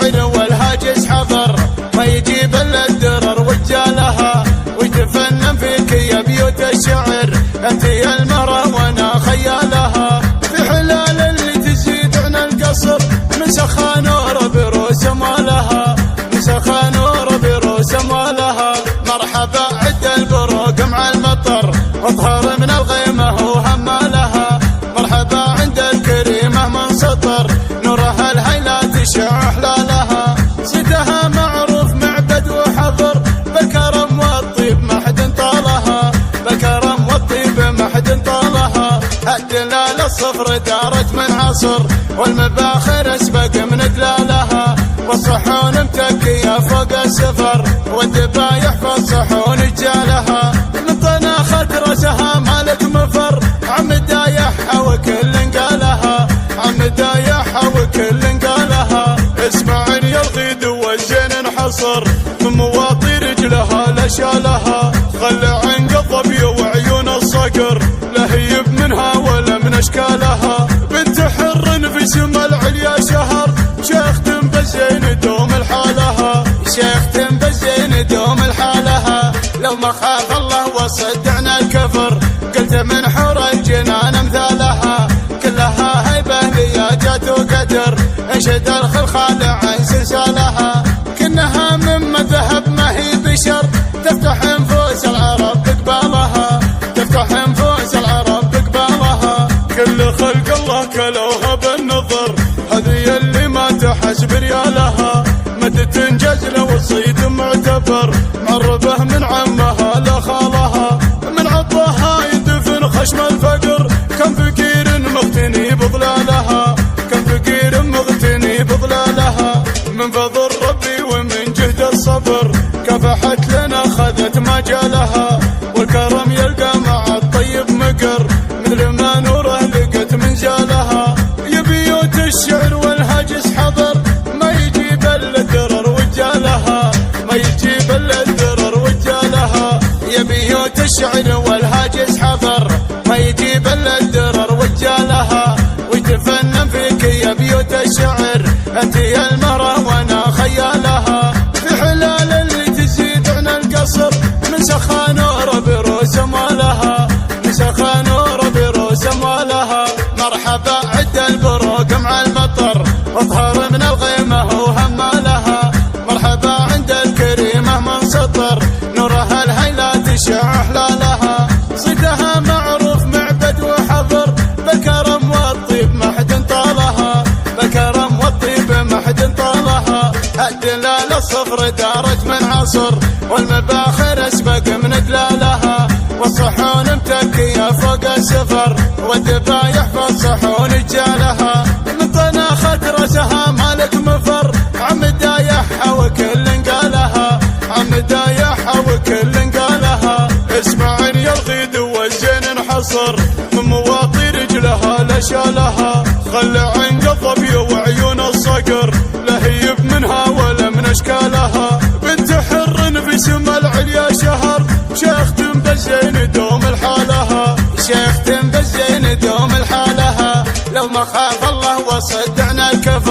الشعر والهاجس حضر، ما يجيب الا الدرر وجالها، ويتفنن فيك يا بيوت الشعر، انت يا المرأة وانا خيالها، في حلال اللي تزيد عن القصر، من سخا نور بروس مالها، من سخا نور بروس مالها. مرحبا عد البروق مع المطر، اطهر من الغيمة وهمالها، مرحبا عند الكريمة من سطر، نورها الهيلة تشع حلالها، صيتها معروف معبد وحضر، بالكرم والطيب ما حد طالها، بالكرم والطيب ما حد طالها. الدلال الصفر دارت من عصر، والمباخر اسبق من دلالها، والصحون متكية فوق السفر، والذبايح في الصحون رجالها، من طناخة راسها مالك مفر، عم دايحها وكل قالها، عم دايحها وكل قالها. اسمعني يا الغيد والزين انحصر، من مواطي رجلها لشالها، خلى عن الظبي وعيون الصقر، لا هيب منها ولا من اشكالها، بنت حر في سما العليا شهر، شيخ بالزين دوم الحالها، شيخ بالزين دوم الحالها. لو ما خاف الله وصدعنا الكفر، قلت من حور الجنان امثالها، كلها هيبه لياجات وقدر، انشد الخلخال عن سلسالها، كنها مما ذهب ما هي بشر، تفتح انفوس العرب بقبالها، تفتح انفوس العرب بقبالها. كل خلق الله كلوها بالنظر، هذه اللي ما تحس بريالها، مد تنجز لو الصيد معتبر، معربه من عمها لخالها، من عطاها يدفن خشم الفقر، كم فقير مغتني بظلالها، كم فقير مغتني بظلالها. من فضل ربي ومن جهد الصبر، كفحت لنا خذت مجالها، والكرم يلقى مع الطيب مقر، مثل ما نوره لقت منزالها. يا بيوت الشعر والهجس حضر، ما يجيب الا الدرر وجالها، ما يجيب الا الدرر وجالها. يا بيوت الشعر والهاجس حضر، ما يجيب الا الدرر وجالها، ويتفنن فيك يا بيوت الشعر، انت يا المرأة وانا خيالها، في حلال اللي تزيد عن القصر، من سخا نور بروس مالها، من سخا نور بروس مالها. مرحبا عد البروق مع المطر، اطهر من الغيمة وهمالها، مرحبا عند الكريمة من سطر، نورها الهيلة تشع حلالها، صيتها معروف معبد وحضر، بالكرم والطيب ما حد طالها، بالكرم والطيب ما حد طالها. الدلال الصفر دارت من عصر، والمباخر اسبق من دلالها، والصحون متكية فوق السفر، والذبايح في الصحون رجالها، من طناخة راسها مالك مفر، عم دايحها وكل قالها، عم دايحها وكل قالها. اسمعني يا الغيد والزين انحصر، من مواطي رجلها لشالها، خلى عن الظبي وعيون الصقر، لا هيب منها ولا من اشكالها، بنت حر في سما العليا شهر، شيخ بالزين دوم الحالها، شيخ بالزين دوم الحالها. لو ما خاف الله وصدعنا الكفر،